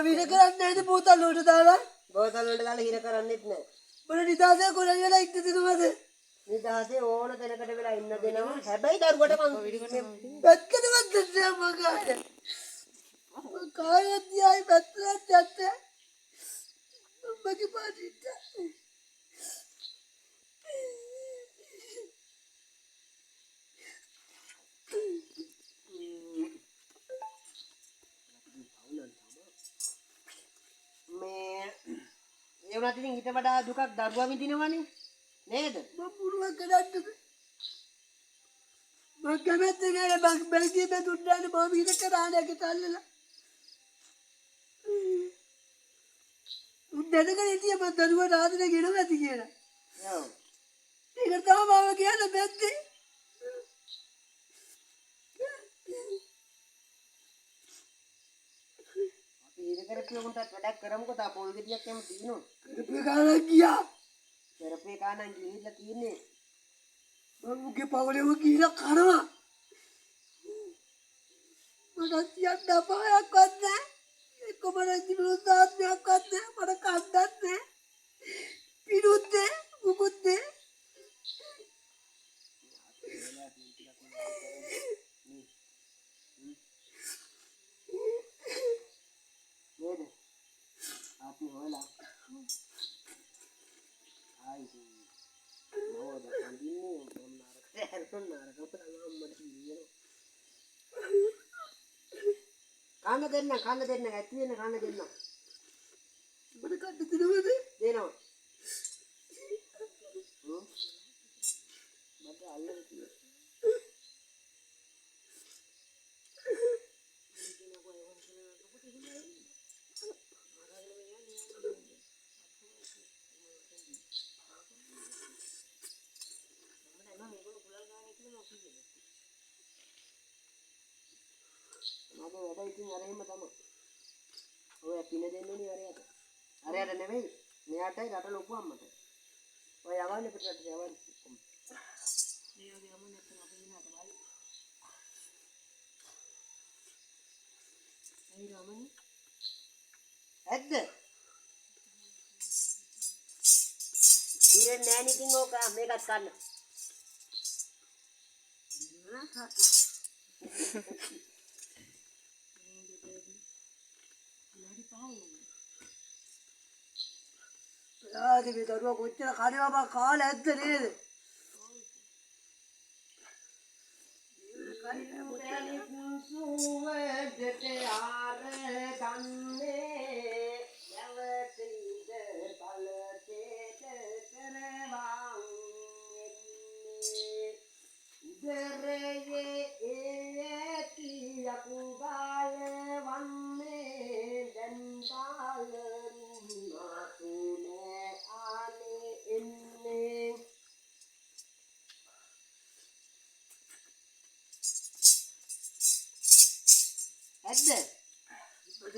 වින කරන්නේ නැද්ද බෝතල් වලට දාලා? බෝතල් වලට දාලා හිර කරන්නෙත් නැහැ. මොන නිදාසේ කොරන් වෙලා ඉන්න දෙනවද? නිදාසේ ඕන තැනකට වෙලා ඉන්න දෙනවා. හැබැයි දරුවට මං පැත්තටවත් දෙන්නේ මගාට. කායත් යයි පැත්තට යන්න. මගේ පාටිට. මේ ඒ වුණාට ඉතින් ඊට වඩා දුකක් දරුවා විඳිනවනේ නේද? මම පුරුවක් කරන්නද? මම කැමති නෑ බැංකියේ බෙදුන්නානේ මම වින කරානේ කිතල්ලලා. උන් දැනගෙන හිටියේ මම දරුවා ආදරේ ගෙනව ඇති කියලා. ඔව්. ඒක තමයි මම කියන්නේ බැද්දේ. අපි ඉර කරපියුන්ටත් වැඩක් කරමුකෝ තා පොල් ගෙඩියක් එම තියෙනවා. කරපේ කාලා ගියා. කරපේ කානන් ගිහිල්ලා තියෙන්නේ. මම උගේ පවලෙව ගිහලා කරනවා. මට කියන්න අපායක්වත් නැහැ. කොමන ජීවිතාත්මයක්වත් නැහැ. මට කන්නත් නැහැ. පිරුත් නැහැ. මුකුත් නැහැ. නේද? අපි හොයලා ආයි නෝද කන්දින්නේ මොන්නාර කපලා අම්මට කියනවා. කන්න දෙන්න ඇති වෙන කන්න දෙන්න. මට කන්න දෙනවද? දෙනවා. මට අල්ලලා තියෙනවා. මම වැඩ ඉතින් අර එහෙම තමයි. ඔය පින දෙන්නේ අරයට. අරයට නෙමෙයි. මෙයාටයි රට ලොකු අම්මට. ඔය යවන්නේ පිටරට යවන්නේ. මේ වගේ යමු නැත්නම් අපි ඉන්නට බලයි. ඇයි රමණි? ඇද්ද? ඉතින් නෑ නිතින් ඕක මේකත් ගන්න. ආදි මේ දරුවා කොච්චර කනවා කාලේ ඇද්ද නේද? සුවදට ආර ගන්නේ යවතිද බලතේට කරවා උදරයේ ඇති යකුගාල වන්නේ දන්තාල රුණාතුනේ ආනේ එන්නේ ඇද්ද? මොකද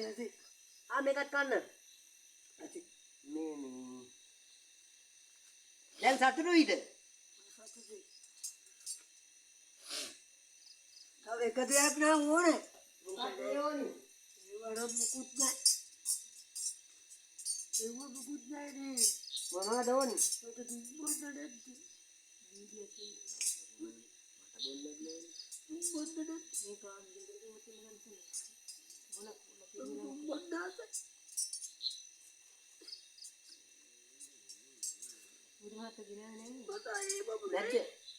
මේකත් කන්න. ඇති මේ දැන් සතුටුයිද? සතුටුයි. තව එක දෙයක් නම් ඕනේ. මොකක්ද ඕනේ? ඒවනම් මුකුත් නැහැ. ඒව මුකුත් නැහැ නේ. මොනවද ඕනේ? මට දුන්නොත් නැද්ද?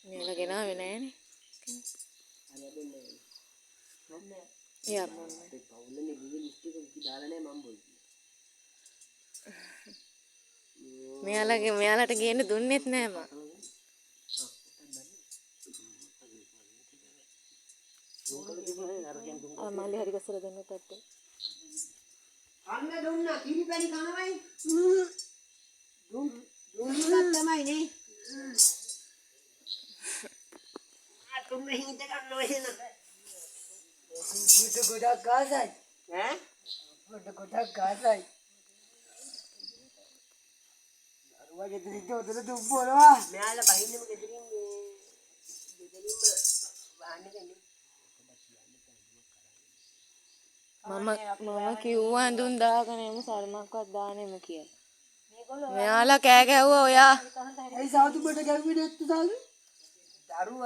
මේක ගෙනාවේ නෑනේ. යා මොන්නේ. පවුලනේ ගිහින් ලිස්ට් එක දාලා නෑ මම බොයි. මෙයාලට ගේන්න දුන්නෙත් නෑ මම. මල්ලි හරි ගස්සලා දෙන්න පැත්තේ. අන්න දුන්නා කිරිපැණි කනවයි. දුන්නත් තමයි නේ. අතුම්ම හින්ද ගන්නව එහෙනම්. බුද්ධ ගොඩක් ගාසයි. ඈ? බුද්ධ ගොඩක් ගාසයි. දරුවා ගෙදරින් උදේ දුම්බනවා. මෙයාලා බහින්නම ගෙදරින් ගෙදරින්ම වාහනේ ගන්නේ. මම කිව්වා ඇඳුම් දාගෙන එමු සල්මක්වත් දාන්නෙම කියලා. මෙයාලා කෑ ගැහුවා ඔයා. ඇයි සාදු මට ගැව්වේ නැත්තු සාදු? දරුව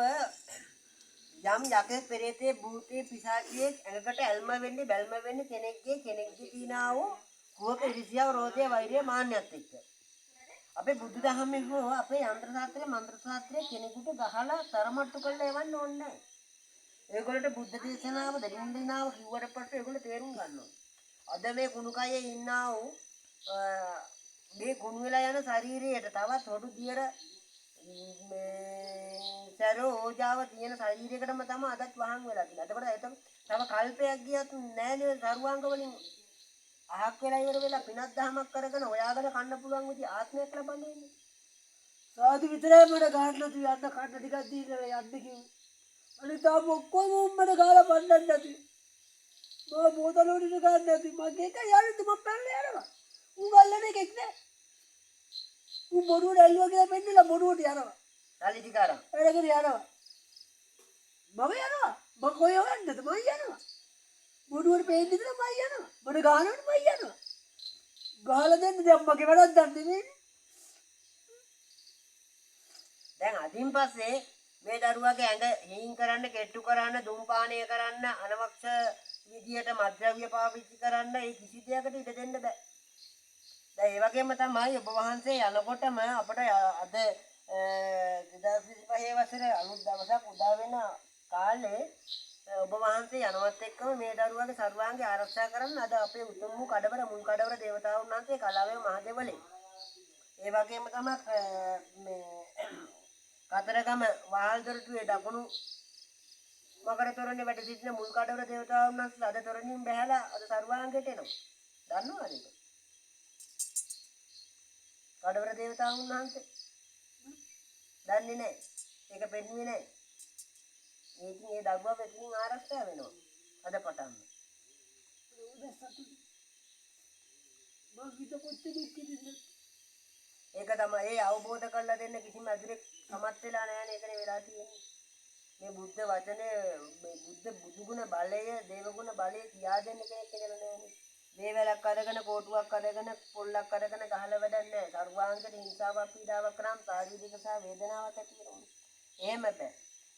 යම් යකෙක් පෙරේතේ භූතේ පිසාචියෙක් ඇඟකට ඇල්ම වෙන්නේ බැල්ම වෙන්නේ කෙනෙක්ගේ තියනා වූ කුවක ඉරිසියාව රෝධය වෛරය මාන්නයත් එක්ක. අපේ බුදු දහමේ හෝ අපේ යන්ත්‍ර ශාස්ත්‍රයේ මන්ත්‍ර ශාස්ත්‍රයේ කෙනෙකුට ගහලා තරමට්ටු කරලා එවන්න ඕනේ නැහැ. ඒගොල්ලන්ට බුද්ධ දේශනාව දරින්දිනාව කිව්වට පස්සේ ඒගොල්ලෝ තේරුම් ගන්නවා. අද මේ කුණු කයේ ඉන්නා වූ මේ කුණු වෙලා යන ශරීරයට තවත් හොඩු දියර මේ සරෝ ඕජාව තියෙන ශරීරයකටම තමයි අදත් වහන් වෙලා තියෙන්නේ. එතකොට තව කල්පයක් ගියත් නෑ නේ සරුවාංග වලින් අහක් වෙලා ඉවර වෙලා පිනක් දහමක් කරගෙන හොයාගෙන කන්න පුළුවන් විදිහ ආත්මයක් ලබන්නේ. සාදු විතරයි මට ගන්න තු යන්න කන්න ටිකක් දීලා යන්න කිව්වේ. අනිත් තාම ඔක්කොම මට ගාලා පන්නන්න නැති. මම බෝතල වලින් ගන්න නැති. මගේ එක යන්නේ මම පැනලා යනවා. ඌ ගල්ලන එකෙක් නෑ. ඌ බොරුවට ඇල්ලුවා කියලා පෙන්නලා බොරුවට යනවා. සල්ලි ටික අරන්. එළගෙන යනවා. මම යනවා. මම කොහෙ යන්නද? මම යනවා. බොරුවට පෙන්නේ ඉතල මම යනවා. මට ගහනවට මම යනවා. ගහලා දෙන්න දැන් මගේ වැඩක් දන්නේ නෙමෙයි. දැන් අදින් පස්සේ මේ දරුවාගේ ඇඟ හීන් කරන්න, කෙට්ටු කරන්න, දුම්පානය කරන්න, අනවශ්‍ය විදියට මත්ද්‍රව්‍ය පාවිච්චි කරන්න ඒ කිසි දෙයකට ඉඩ දෙන්න බෑ. දැන් ඒ වගේම තමයි ඔබ වහන්සේ යනකොටම අපිට අද 2025 වසරේ අලුත් දවසක් උදා වෙන කාලේ ඔබ වහන්සේ යනවත් එක්කම මේ දරුවාගේ සර්වාංගය ආරක්ෂා කරන්න අද අපේ උතුම් වූ කඩවර මුල් කඩවර දේවතාවුන් වහන්සේ කලාවේ මහදෙවලේ. ඒ වගේම තමයි මේ කතරගම වහල් දොරටුවේ දකුණු මකර තොරණේ වැඩ සිටින මුල් කඩවර දේවතාවුන් වහන්සේ අද තොරණින් බැහැලා අද සර්වාංගයට එනවා. දන්නවද ඒක? කඩවර දේවතාවුන් වහන්සේ දන්නේ නැහැ. ඒක පෙන්වන්නේ නැහැ. ඒකින් ඒ දරුවා වෙතින් ආරක්ෂා වෙනවා. අද පටන්ම. ඒක තමයි ඒ අවබෝධ කරලා දෙන්න කිසිම අදිරෙක් සමත් වෙලා නැහැ නේ. ඒකනේ වෙලා තියෙන්නේ. මේ බුද්ධ වචනේ මේ බුදුගුණ බලය, දේවගුණ බලය කියා දෙන්න කෙනෙක් කියලා නැහැ. දේවලක් අරගෙන, කෝටුවක් අරගෙන, පොල්ලක් අරගෙන ගහලා වැඩක් නැහැ. සර්වාංගයට හිංසාවක් පීඩාවක් කරාම ශාරීරික සහ වේදනාවක් ඇති වෙනවා. එහෙම බෑ.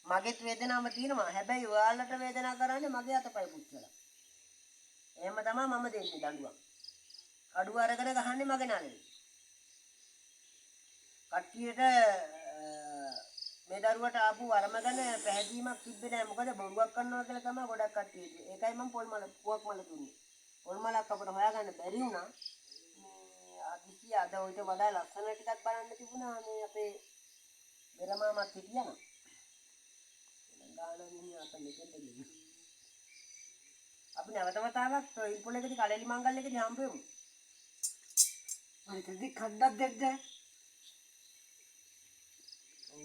මගෙත් වේදනාවක් තියෙනවා. හැබැයි ඔයාලට වේදනාව කරන්නේ මගේ අතපය පුච්චලා. එහෙම තමයි මම දෙන්නේ දඬුවම්. කඩුව අරගෙන ගහන්නේ මගේ නළලේ. කට්ටියට මේ දරුවට ආපු වරම ගැන පැහැදීමක් තිබ්බේ නැහැ. මොකද බොරුවක් කරනවා කියලා තමයි ගොඩක් කට්ටියට. ඒකයි මම පුවක් මල දුන්නේ. පොල් මලක් අපිට හොයාගන්න බැරි වුණා. අදිසි අද ඔයිට වඩා ලස්සන ටිකක් බලන්න තිබුණා. මේ අපේ බෙරමාමත් හිටියනම්. අපි නැවත වතාවක් ඉල්පොලේකදී කලෙලි මංගල්‍යකදී හම්බ වෙමු. මට දෙක කණ්ඩක් දෙන්න.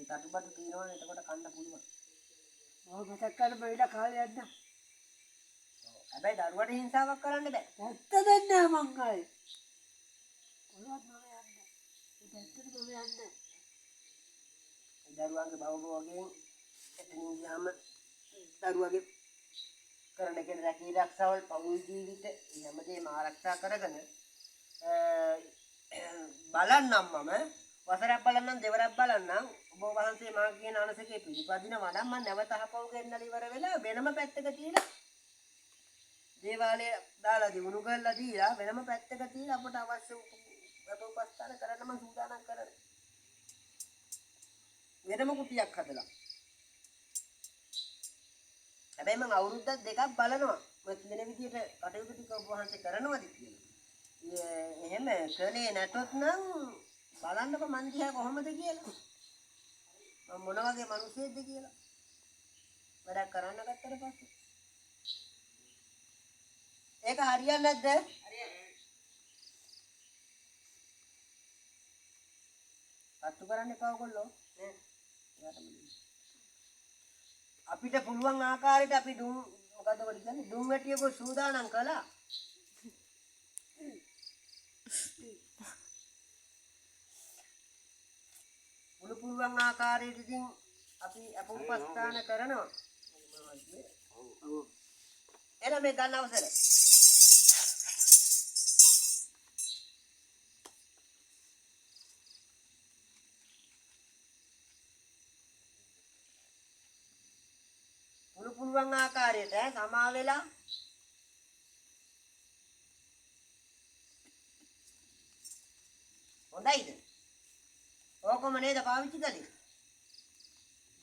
තටුබඩු තියනවනේ එතකොට කන්න පුළුවන්. මම මතක් කරලා බයිලා කාලේ යන්න. හැබැයි දරුවට හිංසාවක් කරන්න බෑ. ඇත්ත දෙන්නේ මං ආයේ. කොහොමද මම යන්නේ? ඒක ඇත්තටම මම යන්නේ. දරුවන්ගේ භවභෝගයෙන් එතනින් ගියාම දරුවගේ කරන කෙන රැකී ආරක්ෂාවල් පෞල් ජීවිත හැමදේම ආරක්ෂා කරගෙන බලන්නම් මම වසරක් බලන්නම් දෙවරක් බලන්නම් ඔබ වහන්සේ මා කියන අනසකේ පිළිපදිනවා නම් මම නැවත අහපව් ගෙන්නලා ඉවර වෙලා වෙනම පැත්තක තියලා දේවාලය දාලා දිනුණු කරලා දීලා වෙනම පැත්තක තියලා අපට අවශ්‍ය උපස්ථාන කරන්න මම සූදානම් කරනවා. වෙනම කුටියක් හදලා. හැබැයි මම අවුරුද්දක් දෙකක් බලනවා. මම කියන විදිහට කටයුතු ටික ඔබ වහන්සේ කරනවද කියලා. එහෙම කළේ නැතොත් නම් බලන්නකො මන් දිහා කොහොමද කියලා. මම මොන වගේ මිනිස්සෙක්ද කියලා. වැඩක් කරන්න ගත්තට පස්සේ. ඒක හරියන්නේ නැද්ද? හරියන්නේ. අත්තු කරන්න එපා ඔයගොල්ලෝ. අපිට පුළුවන් ආකාරයට අපි දුම් මොකද ඔය කියන්නේ දුම් වැටියක සූදානම් කළා. පුළුවන් ආකාරයට ඉතින් අපි අපුපස්ථාන කරනවා. එන මේ ගන්න අවසර. පුළුවන් ආකාරයට සමා වෙලා හොඳයිද? ඕකම නේද පාවිච්චි කළේ?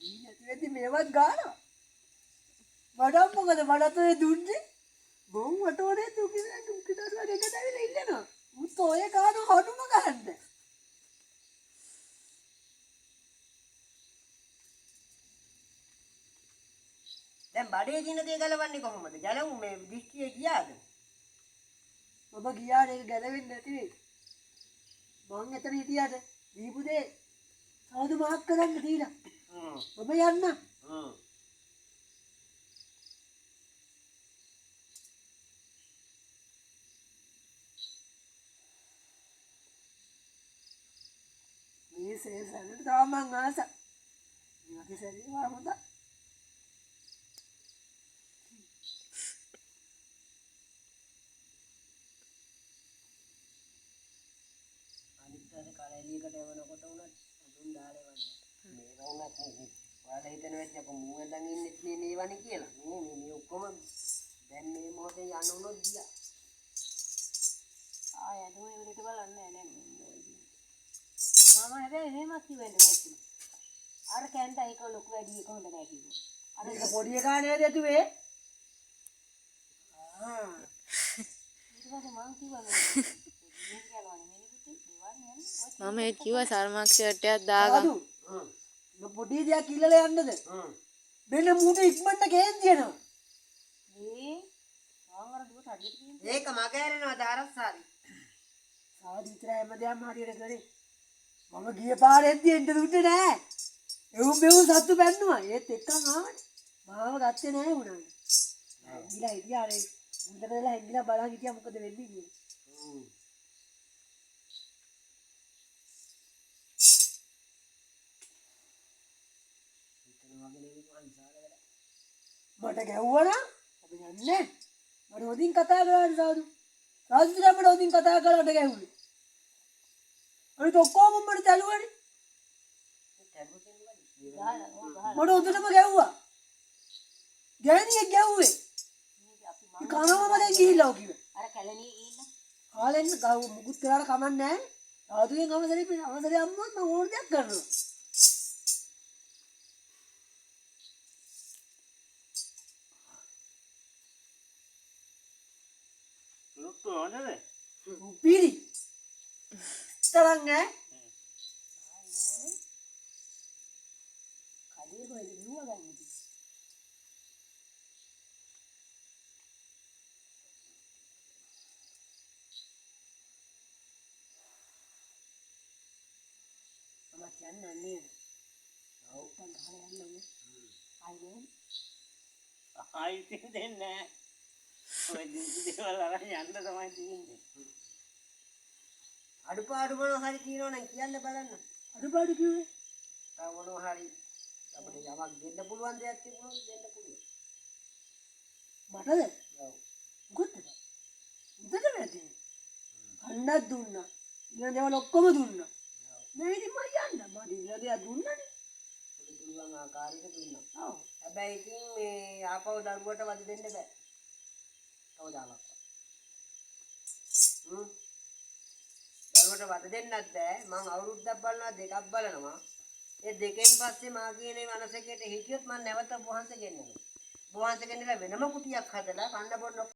දී නැති වෙද්දි මේවත් ගන්නවා. මඩම් මොකද මඩත් ඔය දුන්නේ? බොම් වටෝනේ දුකිට වගේ එකට ඇවිල්ලා ඉල්ලනවා. උත් ඔය කාන හඩුම ගන්න. දැන් බඩේ දින දේ ගලවන්නේ කොහොමද? ගැලවු මේ දිස්ත්‍රික්කේ ගියාද? ඔබ ගියාට ඒක ගැලවෙන්නේ නැති වෙයි. මං එතන හිටියට දීපු දේ සාදු මාක් කරන්න දීලා. ඔබ යන්න. මේ සේසනට තාම මං ආස. මේ වගේ සැරේ වර හොඳයි. අනිත් කාලේලියකට එවනකොට උනත් අඳුන් දාලේ වන්න. මේවා උනත් නේ. ඔයාලා හිතන වෙච්ච අප මූවෙන් ඉන්නෙත් මේවනේ කියලා. මේ ඔක්කොම දැන් මේ මොහොතේ යන්න උනොත් ගියා. ආය අදම ඉවරට බලන්නේ නැහැ නේද? මම හැබැයි එහෙමත් කිව්වෙන්නේ නැහැ. අර කැන්ට ඒක ලොකු වැඩි එක හොඳ නැහැ කිව්වා. අර ඒක පොඩි එකා නේද ඇතුවේ? ඊට පස්සේ මං කිව්වා මේ යනවනේ මිනිපුතේ දෙවන්න යන්නේ. මම ඒත් කිව්වා සල්මාක් ෂර්ට් එකක් දාගන්න. ඔබ පොඩි දෙයක් ඉල්ලලා යන්නද? මෙන්න මූට ඉක්මනට කේන්ති යනවා. මේ මං අර දුවට හදිට කියන්නේ. ඒක මගේ ඇරෙනවා දාරස්සාරි. සාදු විතර හැමදාම හරියට කරේ. මම ගිය පාරෙද්දි එන්න දුන්නේ නෑ. එවුම් මෙවුම් සත්තු බැන්නුවා. ඒත් එක්කන් ආවනේ. මාව ගත්තේ නෑ උනානේ. ගිලා හිටියා අර මුන්ට වෙලා හැංගිලා බලන් හිටියා මොකද වෙන්නේ කියලා. මට ගැව්වනම් අපි යන්නේ. මට හොදින් කතා කරන්න සාදු. සාදු විතර මට හොදින් කතා කරලා ගැහුවේ. අනිත් ඔක්කොම මට තැළුවනේ. මට උදේටම ගැව්වා. ගෑණියෙක් ගැව්වේ. අපි කනවා මලෙන් ගිහිල්ලා කිව්වා. අර කැලණියේ ගිහිල්ලා කාලෙන් ගව මුකුත් කරාට කමක් නැහැ. සාදුවෙන් අවසරේ අම්මොත් මම ඕන දෙයක් කරනවා. ලොක්කෝ හොඳද? පිරි. තරංග ඈ. කඩේ කොහෙද නියුව ගන්නේ? මම කියන්නේ නේද? ඔව් ගහලා යන්නේ. ආයෙත් ආයිත් දෙන්නේ නැහැ. ඔය දිසි දේවල් අරන් යන්න තමයි තියෙන්නේ. අඩුපාඩු මොනවා හරි කියනවනම් කියන්න බලන්න. අඩුපාඩු කිව්වේ. තව මොනවා හරි අපිට යමක් දෙන්න පුළුවන් දෙයක් තිබුණොත් දෙන්න පුළුවන්. මටද? ඔව්. මොකද? උදේට වැඩි. කන්නක් දුන්නා. ඉන්න දේවල් ඔක්කොම දුන්නා. මේ ඉතින් මම යන්න. මම ඉන්න දේවල් දුන්නානේ. පුළුවන් ආකාරයකට දුන්නා. ඔව්. හැබැයි ඉතින් මේ ආපහු දරුවට වද දෙන්න බෑ. කවදාවත්. දරුවට වද දෙන්නත් බෑ. මං අවුරුද්දක් බලනවා දෙකක් බලනවා. ඒ දෙකෙන් පස්සේ මා කියන වනසකයට හිටියොත් මං නැවත වහන්සේ ගෙන්නනවා. වහන්සේ ගෙන්නලා වෙනම කුටියක් හදලා කන්න බොන්න